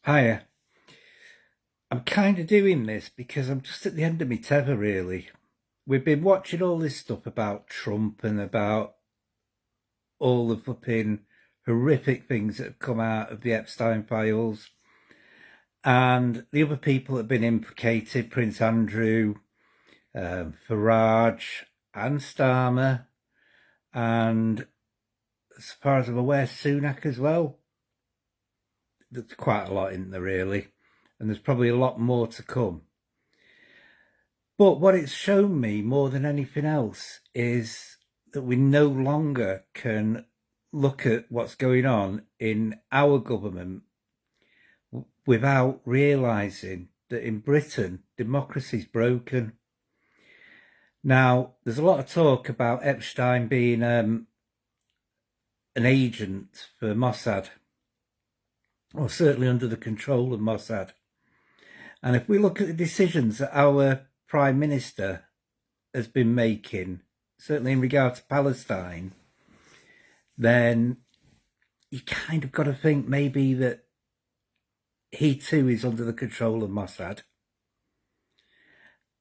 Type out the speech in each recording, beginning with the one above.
Hiya. I'm kind of doing this because I'm just at the end of my tether, really. We've been watching all this stuff about Trump and about all the flipping horrific things that have come out of the Epstein files and the other people that have been implicated, Prince Andrew, Farage and Starmer, and as far as I'm aware, Sunak as well. There's quite a lot in there, really, and there's probably a lot more to come. But what it's shown me more than anything else is that we no longer can look at what's going on in our government without realising that in Britain, democracy's broken. Now, there's a lot of talk about Epstein being an agent for Mossad, or certainly under the control of Mossad. And if we look at the decisions that our Prime Minister has been making, certainly in regard to Palestine, then you kind of got to think maybe that he too is under the control of Mossad.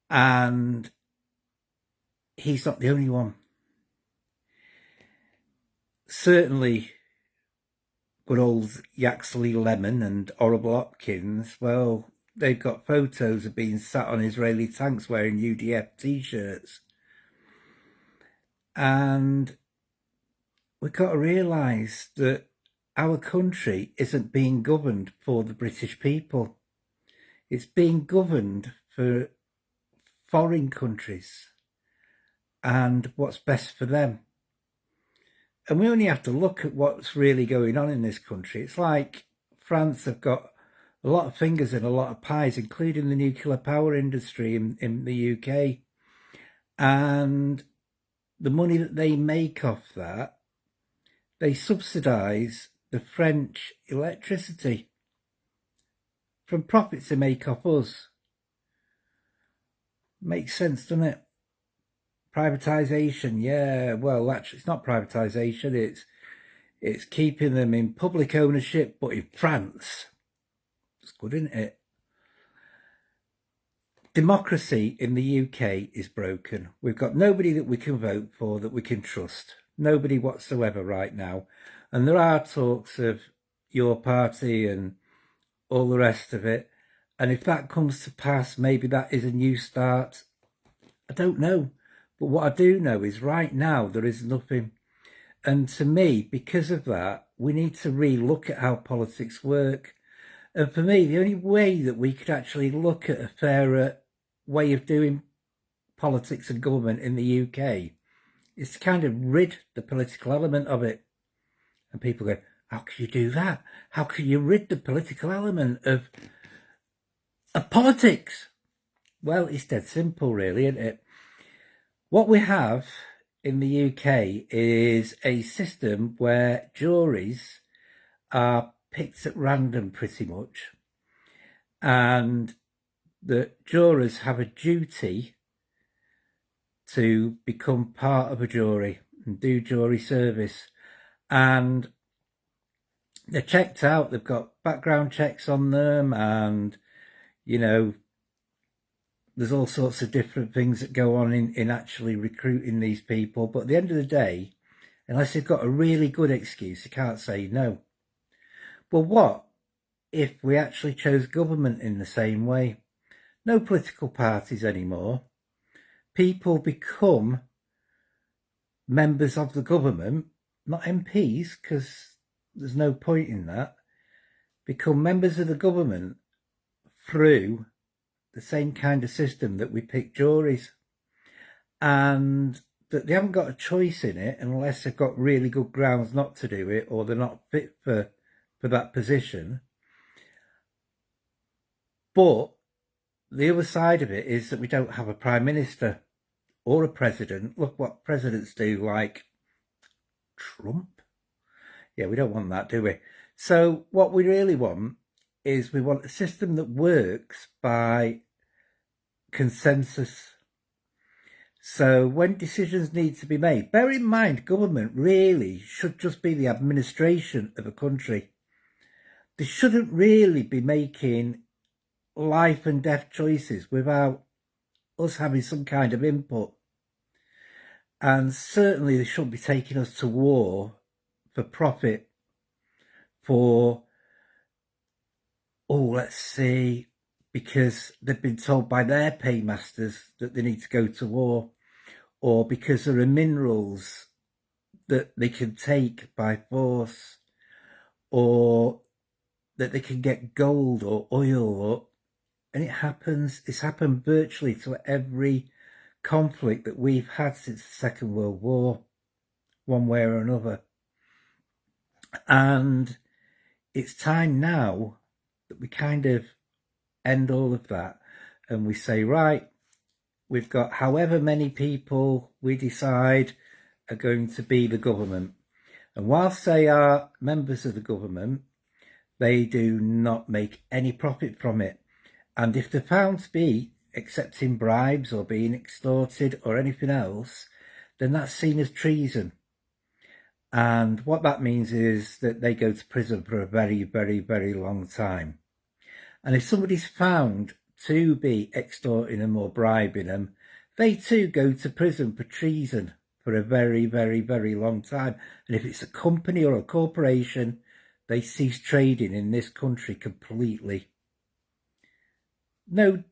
And he's not the only one. Certainly, good old Yaxley Lemon and Horrible Hopkins, well, they've got photos of being sat on Israeli tanks wearing UDF t-shirts. And we've got to realise that our country isn't being governed for the British people. It's being governed for foreign countries and what's best for them. And we only have to look at what's really going on in this country. It's like France have got a lot of fingers in a lot of pies, including the nuclear power industry in the UK. And the money that they make off that, they subsidise the French electricity from profits they make off us. Makes sense, doesn't it? Privatisation, yeah. Well, actually, it's not privatisation. It's keeping them in public ownership, but in France. It's good, isn't it? Democracy in the UK is broken. We've got nobody that we can vote for that we can trust. Nobody whatsoever right now. And there are talks of your party and all the rest of it. And if that comes to pass, maybe that is a new start. I don't know. But what I do know is right now there is nothing. And to me, because of that, we need to re-look at how politics work. And for me, the only way that we could actually look at a fairer way of doing politics and government in the UK is to kind of rid the political element of it. And people go, how can you do that? How can you rid the political element of politics? Well, it's dead simple, really, isn't it? What we have in the UK is a system where juries are picked at random pretty much, and the jurors have a duty to become part of a jury and do jury service, and they're checked out. They've got background checks on them, and there's all sorts of different things that go on in actually recruiting these people. But at the end of the day, unless they've got a really good excuse, you can't say no. Well, what if we actually chose government in the same way? No political parties anymore. People become members of the government, not MPs, because there's no point in that. Become members of the government through the same kind of system that we pick juries, and that they haven't got a choice in it unless they've got really good grounds not to do it, or they're not fit for that position. But the other side of it is that we don't have a prime minister or a president. Look what presidents do, like Trump. Yeah, we don't want that, do we? So what we really want is we want a system that works by consensus. So when decisions need to be made, bear in mind, government really should just be the administration of a country. they shouldn't really be making life and death choices without us having some kind of input. And certainly they shouldn't be taking us to war for profit, for, let's see, because they've been told by their paymasters that they need to go to war, or because there are minerals that they can take by force, or that they can get gold or oil, and it's happened virtually to every conflict that we've had since the Second World War, one way or another. And it's time now that we kind of end all of that and we say, right, we've got however many people we decide are going to be the government. And whilst they are members of the government, they do not make any profit from it. And if they're found to be accepting bribes or being extorted or anything else, then that's seen as treason. And what that means is that they go to prison for a very, very, very long time. And if somebody's found to be extorting them or bribing them, they too go to prison for treason for a very, very, very long time. And if it's a company or a corporation, they cease trading in this country completely. No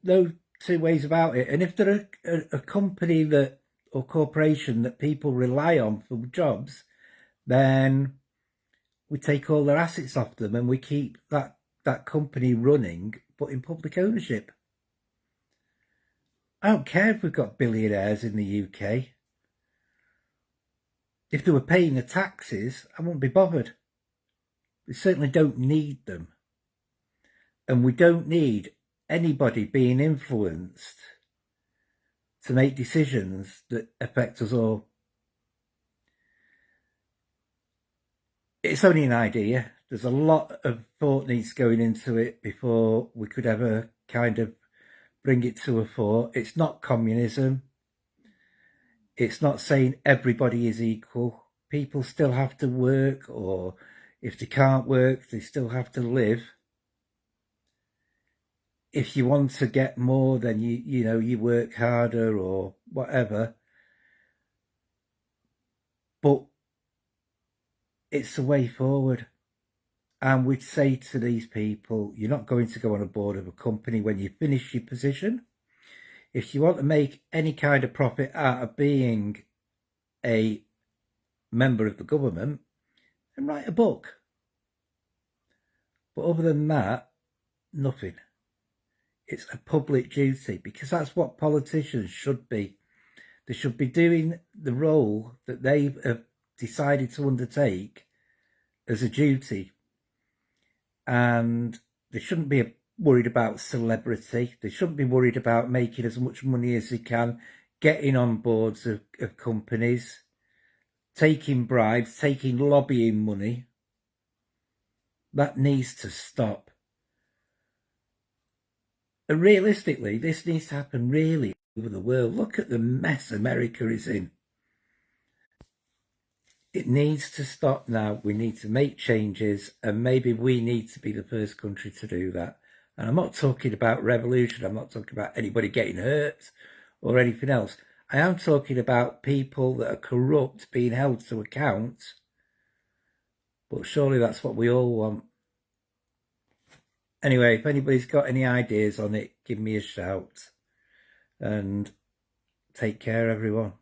two ways about it. And if they're a company that or corporation that people rely on for jobs, then we take all their assets off them and we keep that company running, but in public ownership. I don't care if we've got billionaires in the UK. If they were paying the taxes, I wouldn't be bothered. We certainly don't need them. And we don't need anybody being influenced to make decisions that affect us all. It's only an idea. There's a lot of thought needs going into it before we could ever kind of bring it to a fore. It's not communism. It's not saying everybody is equal. People still have to work, or if they can't work, they still have to live. If you want to get more, then you work harder or whatever. But it's the way forward. And we'd say to these people, you're not going to go on a board of a company when you finish your position. If you want to make any kind of profit out of being a member of the government, then write a book. But other than that, nothing. It's a public duty, because that's what politicians should be. They should be doing the role that they have decided to undertake as a duty. And they shouldn't be worried about celebrity. They shouldn't be worried about making as much money as they can, getting on boards of companies, taking bribes, taking lobbying money. That needs to stop. And realistically, this needs to happen really over the world. Look at the mess America is in. It needs to stop now. We need to make changes, and maybe we need to be the first country to do that. And I'm not talking about revolution. I'm not talking about anybody getting hurt or anything else. I am talking about people that are corrupt being held to account. But surely that's what we all want. Anyway, if anybody's got any ideas on it, give me a shout. And take care, everyone.